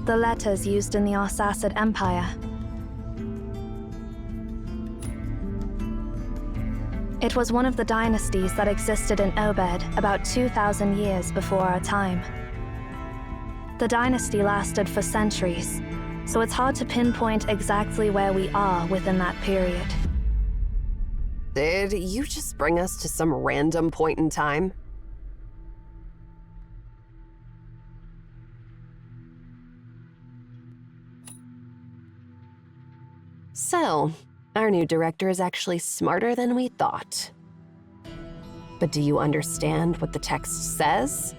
the letters used in the Arsacid Empire. It was one of the dynasties that existed in Obed about 2,000 years before our time. The dynasty lasted for centuries, so it's hard to pinpoint exactly where we are within that period. Did you just bring us to some random point in time? So, our new director is actually smarter than we thought. But do you understand what the text says?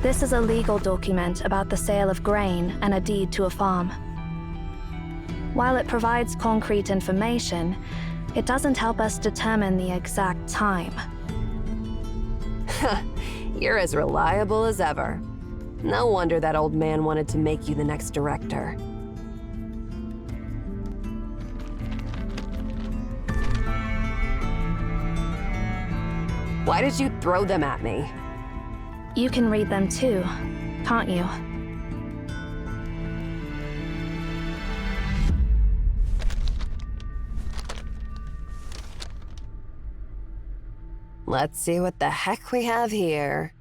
This is a legal document about the sale of grain and a deed to a farm. While it provides concrete information, it doesn't help us determine the exact time. You're as reliable as ever. No wonder that old man wanted to make you the next director. Why did you throw them at me? You can read them too, can't you? Let's see what the heck we have here.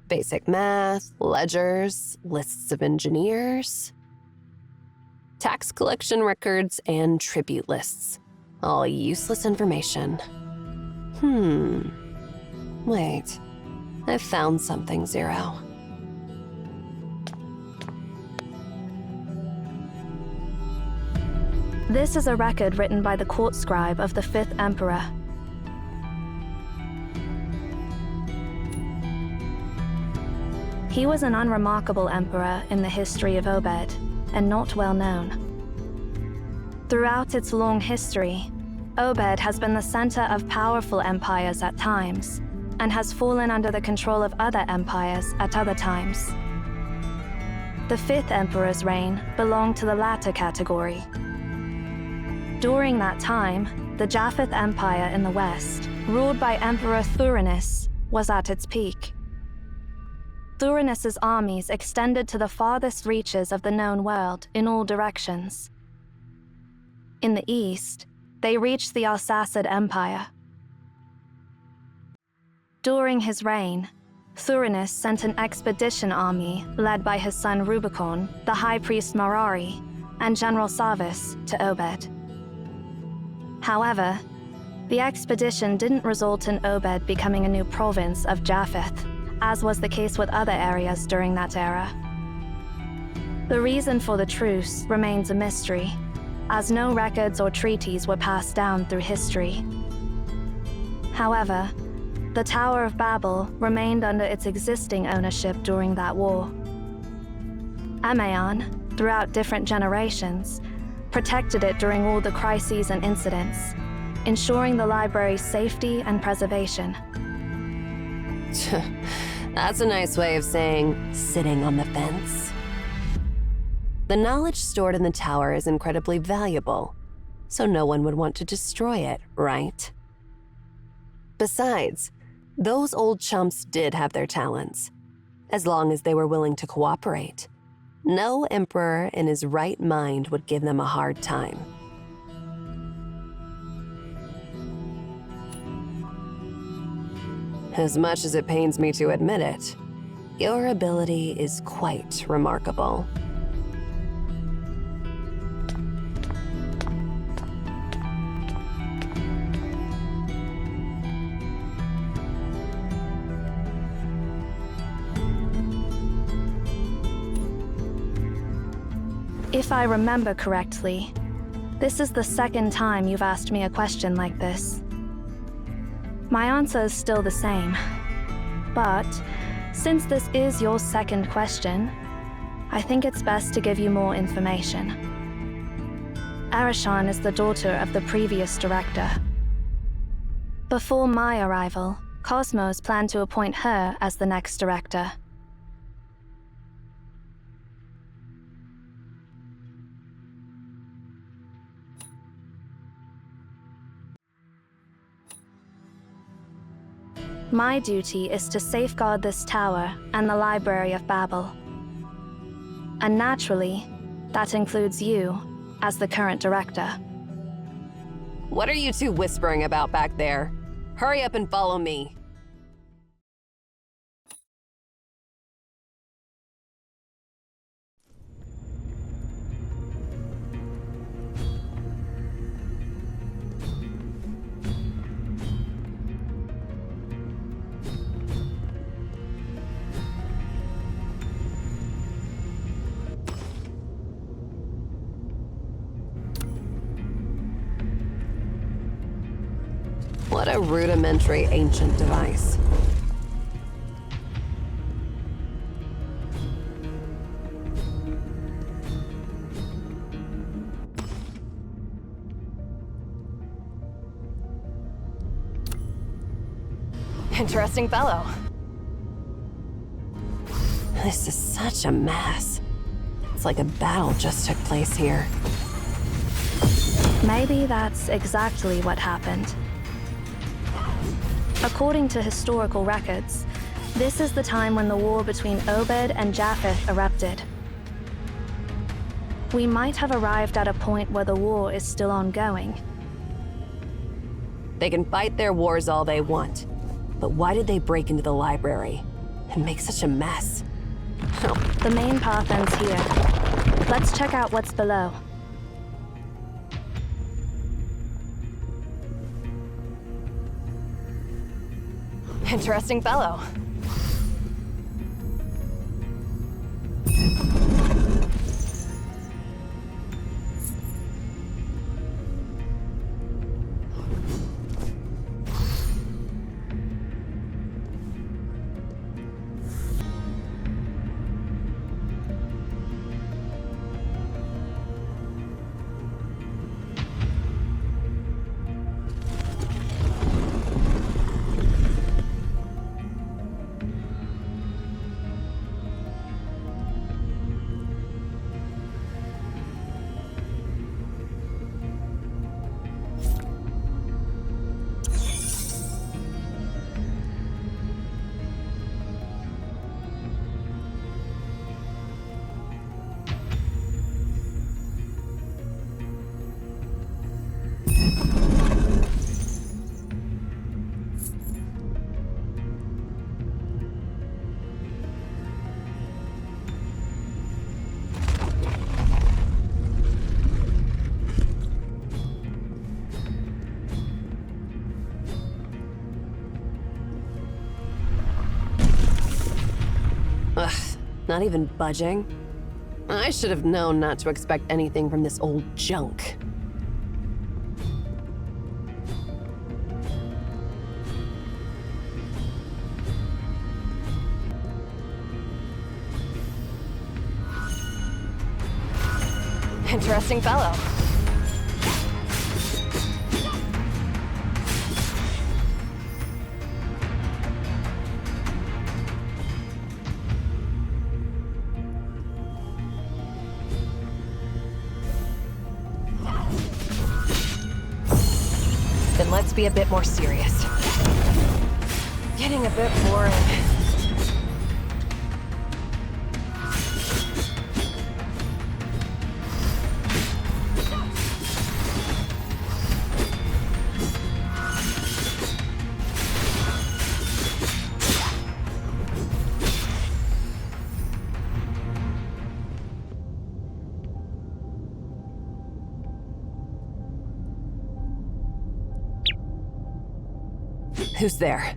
Basic math, ledgers, lists of engineers, tax collection records, and tribute lists. All useless information. Wait. I found something, Zero. This is a record written by the court scribe of the 5th Emperor. He was an unremarkable emperor in the history of Obed, and not well known. Throughout its long history, Obed has been the center of powerful empires at times, and has fallen under the control of other empires at other times. The 5th Emperor's reign belonged to the latter category. During that time, the Japheth Empire in the west, ruled by Emperor Thurinus, was at its peak. Thurinus's armies extended to the farthest reaches of the known world in all directions. In the east, they reached the Arsacid Empire. During his reign, Thurinus sent an expedition army led by his son Rubicon, the high priest Marari, and General Sarvis to Obed. However, the expedition didn't result in Obed becoming a new province of Japheth, as was the case with other areas during that era. The reason for the truce remains a mystery, as no records or treaties were passed down through history. However, the Tower of Babel remained under its existing ownership during that war. Amaon, throughout different generations, protected it during all the crises and incidents, ensuring the library's safety and preservation. That's a nice way of saying sitting on the fence. The knowledge stored in the tower is incredibly valuable, so no one would want to destroy it, right? Besides, those old chumps did have their talents, as long as they were willing to cooperate. No emperor in his right mind would give them a hard time. As much as it pains me to admit it, your ability is quite remarkable. If I remember correctly, this is the second time you've asked me a question like this. My answer is still the same, but since this is your second question, I think it's best to give you more information. Arishan is the daughter of the previous director. Before my arrival, Cosmos planned to appoint her as the next director. My duty is to safeguard this tower and the Library of Babel. And naturally, that includes you as the current director. What are you two whispering about back there? Hurry up and follow me. What a rudimentary ancient device. Interesting fellow. This is such a mess. It's like a battle just took place here. Maybe that's exactly what happened. According to historical records, this is the time when the war between Obed and Japheth erupted. We might have arrived at a point where the war is still ongoing. They can fight their wars all they want, but why did they break into the library and make such a mess? The main path ends here. Let's check out what's below. Interesting fellow. Ugh, not even budging. I should have known not to expect anything from this old junk. Interesting fellow. Then let's be a bit more serious. Getting a bit boring. Who's there?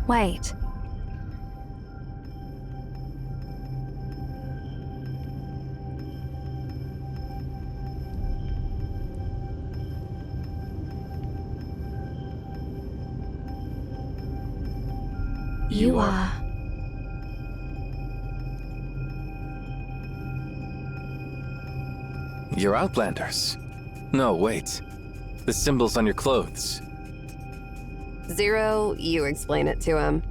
Wait. You are... You're outlanders. No, wait. The symbols on your clothes. Zero, you explain it to him.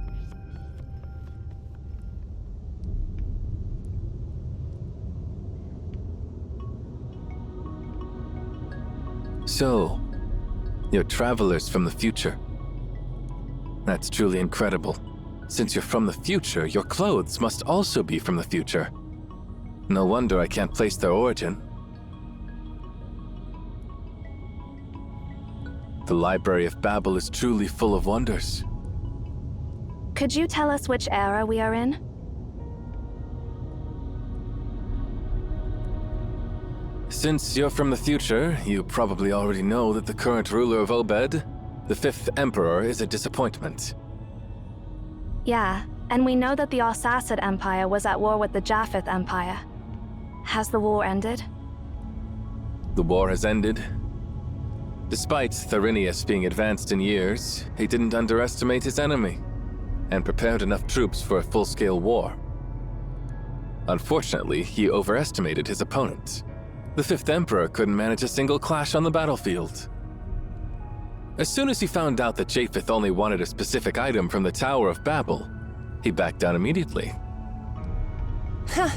So, you're travelers from the future. That's truly incredible. Since you're from the future, your clothes must also be from the future. No wonder I can't place their origin. The Library of Babel is truly full of wonders. Could you tell us which era we are in? Since you're from the future, you probably already know that the current ruler of Obed, the 5th Emperor, is a disappointment. Yeah, and we know that the Arsacid Empire was at war with the Japheth Empire. Has the war ended? The war has ended. Despite Tharinius being advanced in years, he didn't underestimate his enemy, and prepared enough troops for a full-scale war. Unfortunately, he overestimated his opponent. The 5th Emperor couldn't manage a single clash on the battlefield. As soon as he found out that Japheth only wanted a specific item from the Tower of Babel, he backed down immediately. Huh.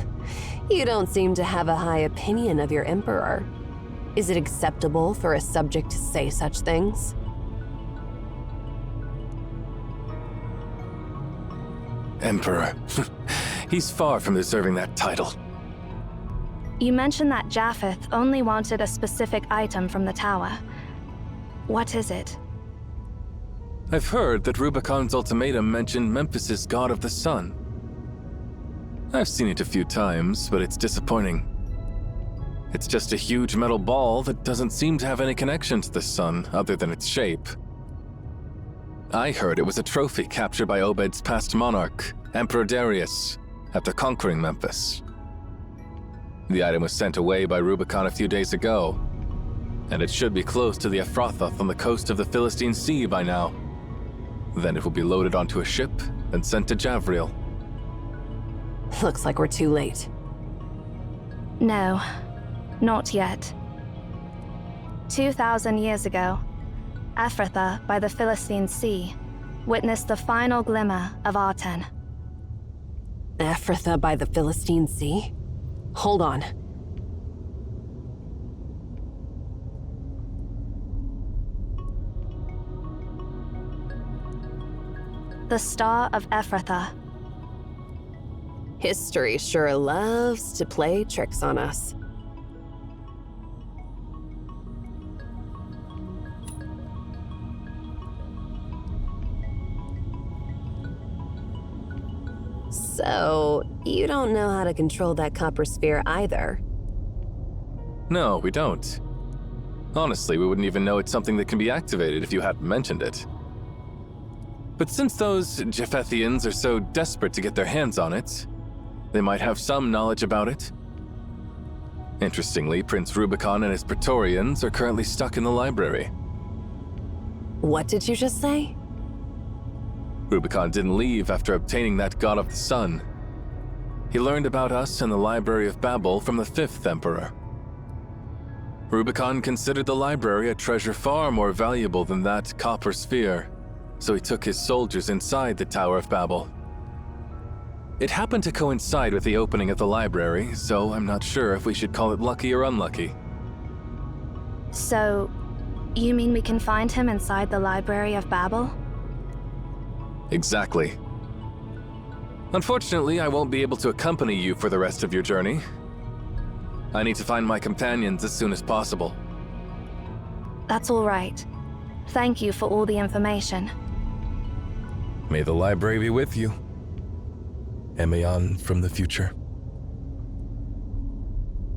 You don't seem to have a high opinion of your emperor. Is it acceptable for a subject to say such things? Emperor. He's far from deserving that title. You mentioned that Japheth only wanted a specific item from the tower. What is it? I've heard that Rubicon's ultimatum mentioned Memphis's god of the sun. I've seen it a few times, but it's disappointing. It's just a huge metal ball that doesn't seem to have any connection to the sun other than its shape. I heard it was a trophy captured by Obed's past monarch, Emperor Darius, after conquering Memphis. The item was sent away by Rubicon a few days ago, and it should be close to the Ephrathoth on the coast of the Philistine Sea by now. Then it will be loaded onto a ship and sent to Javriel. Looks like we're too late. No, not yet. 2,000 years ago, Ephrathah by the Philistine Sea witnessed the final glimmer of Arten. Ephrathah by the Philistine Sea? Hold on. The Star of Ephrathah. History sure loves to play tricks on us. So, you don't know how to control that copper sphere either. No, we don't. Honestly, we wouldn't even know it's something that can be activated if you hadn't mentioned it. But since those Japhethians are so desperate to get their hands on it, they might have some knowledge about it. Interestingly, Prince Rubicon and his Praetorians are currently stuck in the library. What did you just say? Rubicon didn't leave after obtaining that god of the sun. He learned about us in the Library of Babel from the 5th Emperor. Rubicon considered the library a treasure far more valuable than that copper sphere, so he took his soldiers inside the Tower of Babel. It happened to coincide with the opening of the library, so I'm not sure if we should call it lucky or unlucky. So, you mean we can find him inside the Library of Babel? Exactly. Unfortunately, I won't be able to accompany you for the rest of your journey. I need to find my companions as soon as possible. That's all right. Thank you for all the information. May the library be with you. Emion from the future.